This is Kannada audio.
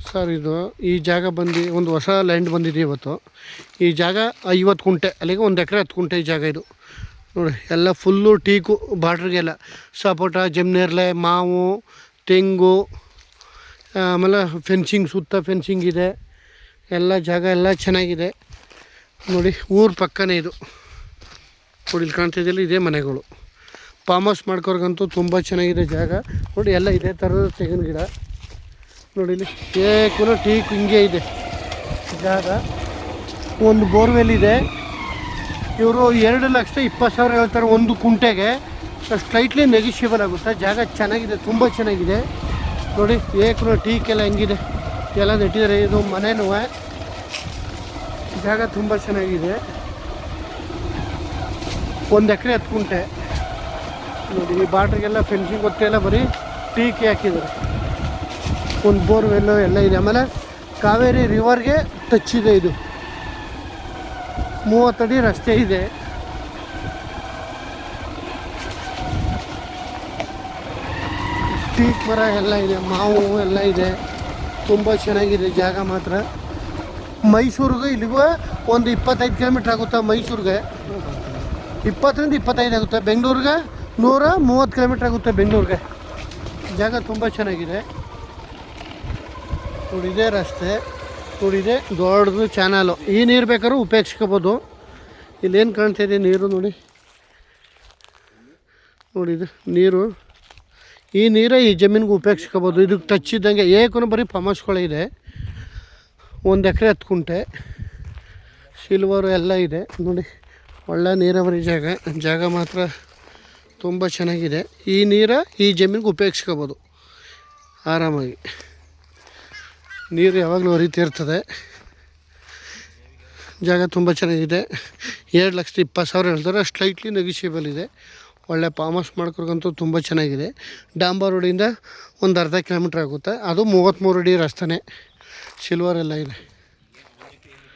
ಸರ್ ಇದು ಈ ಜಾಗ ಬಂದು ಒಂದು ಹೊಸ ಲ್ಯಾಂಡ್ ಬಂದಿದೆ ಇವತ್ತು. ಈ ಜಾಗ 50 ಕುಂಟೆ, ಅಲ್ಲಿಗೆ 1 ಎಕರೆ 10 ಕುಂಟೆ ಈ ಜಾಗ ಇದು ನೋಡಿ. ಎಲ್ಲ ಫುಲ್ಲು ಟೀಕು, ಬಾರ್ಡ್ರಿಗೆಲ್ಲ ಸಪೋಟ, ಜಮ್ನೇರ್ಲೆ, ಮಾವು, ತೆಂಗು, ಆಮೇಲೆ ಫೆನ್ಸಿಂಗ್, ಸುತ್ತ ಫೆನ್ಸಿಂಗ್ ಇದೆ. ಎಲ್ಲ ಜಾಗ ಎಲ್ಲ ಚೆನ್ನಾಗಿದೆ ನೋಡಿ. ಊರ ಪಕ್ಕನೇ ಇದು ನೋಡಿ. ಇಲ್ಲಿ ಕಾಣ್ತಿದ್ದೆಲ್ಲ ಇದೇ ಮನೆಗಳು. ಫಾರ್ಮ್ ಹೌಸ್ ಮಾಡ್ಕೋರ್ಗಂತೂ ತುಂಬ ಚೆನ್ನಾಗಿದೆ ಜಾಗ ನೋಡಿ. ಎಲ್ಲ ಇದೇ ಥರದ ತೆಂಗಿನ ಗಿಡ ನೋಡಿ. ಇಲ್ಲಿ ಏಕೂ ಟೀಕು ಹಿಂಗೆ ಇದೆ ಜಾಗ. ಒಂದು ಬೋರ್ವೆಲ್ ಇದೆ. ಇವರು 2,20,000 ಹೇಳ್ತಾರೆ ಒಂದು ಕುಂಟೆಗೆ. ಸ್ಲೈಟ್ಲಿ ನೆಗಿಷಿಯಬಲ್ ಆಗುತ್ತೆ. ಜಾಗ ಚೆನ್ನಾಗಿದೆ, ತುಂಬ ಚೆನ್ನಾಗಿದೆ ನೋಡಿ. ಏಕೂ ಟೀಕೆಲ್ಲ ಹೆಂಗಿದೆ ಎಲ್ಲ ನೆಟ್ಟಿದ್ದಾರೆ. ಇದು ಮನೆನೂ ಜಾಗ ತುಂಬ ಚೆನ್ನಾಗಿದೆ. 1 ಎಕರೆ 10 ಕುಂಟೆ ನೋಡಿ. ಈ ಬಾಟ್ರಿಗೆಲ್ಲ ಫೆನ್ಸಿಂಗ್ ಗೊತ್ತೆಲ್ಲ ಬರೀ ಟೀಕೆ ಹಾಕಿದ್ದಾರೆ. ಒಂದು ಬೋರ್ವೆಲ್ಲು ಎಲ್ಲ ಇದೆ. ಆಮೇಲೆ ಕಾವೇರಿ ರಿವರ್ಗೆ ಟಚ್ ಇದೆ. ಇದು 30 ಅಡಿ ರಸ್ತೆ ಇದೆ. ಟೀಕ್ ಮರ ಎಲ್ಲ ಇದೆ, ಮಾವು ಎಲ್ಲ ಇದೆ. ತುಂಬ ಚೆನ್ನಾಗಿದೆ ಜಾಗ ಮಾತ್ರ. ಮೈಸೂರಿಗೆ ಇಲ್ಲಿಗೂ ಒಂದು 25 ಕಿಲೋಮೀಟ್ರ್ ಆಗುತ್ತೆ. ಮೈಸೂರಿಗೆ 20ರಿಂದ 25 ಆಗುತ್ತೆ. ಬೆಂಗಳೂರಿಗೆ 130 ಕಿಲೋಮೀಟ್ರ್ ಆಗುತ್ತೆ ಬೆಂಗಳೂರಿಗೆ. ಜಾಗ ತುಂಬ ಚೆನ್ನಾಗಿದೆ ನೋಡಿ. ಇದೇ ರಸ್ತೆ ನೋಡಿ. ಇದೆ ದೊಡ್ಡದು ಚಾನಲು. ಈ ನೀರು ಬೇಕಾದ್ರೂ ಉಪಯೋಗಿಸ್ಕೋಬೋದು. ಇಲ್ಲೇನು ಕಾಣ್ತಾಯಿದೆ ನೀರು ನೋಡಿ. ನೋಡಿ ಇದು ನೀರು. ಈ ನೀರೇ ಈ ಜಮೀನಿಗೆ ಉಪಯೋಗಿಸ್ಕೋಬೋದು. ಇದಕ್ಕೆ ಟಚ್ ಇದ್ದಂಗೆ ಏಕೂ ಬರೀ ಫಾರ್ಮ್ ಹೌಸ್ಗಳೇ ಇದೆ. 1 ಎಕರೆ 10 ಕುಂಟೆ, ಸಿಲ್ವರು ಎಲ್ಲ ಇದೆ ನೋಡಿ. ಒಳ್ಳೆ ನೀರಾವರಿ ಜಾಗ ಮಾತ್ರ ತುಂಬ ಚೆನ್ನಾಗಿದೆ. ಈ ನೀರು ಈ ಜಮೀನಿಗೆ ಉಪಯೋಗಿಸ್ಕೋಬೋದು ಆರಾಮಾಗಿ. ನೀರು ಯಾವಾಗಲೂ ಹರಿತಿರ್ತದೆ. ಜಾಗ ತುಂಬ ಚೆನ್ನಾಗಿದೆ. 2,20,000 ಹೇಳ್ತಾರೆ. ಸ್ಲೈಟ್ಲಿ ನೆಗಿಷಿಯಬಲ್ ಇದೆ. ಒಳ್ಳೆ ಫಾರ್ಮ್ ಹೌಸ್ ಮಾಡ್ಕೊರ್ಗಂತೂ ತುಂಬ ಚೆನ್ನಾಗಿದೆ. ಡಾಂಬರ್ ರೋಡಿಂದ ಒಂದು ಅರ್ಧ ಕಿಲೋಮೀಟ್ರ್ ಆಗುತ್ತೆ. ಅದು 33 ಅಡಿ ರಸ್ತೆ. ಸಿಲ್ವರ್ ಎಲ್ಲ ಇದೆ.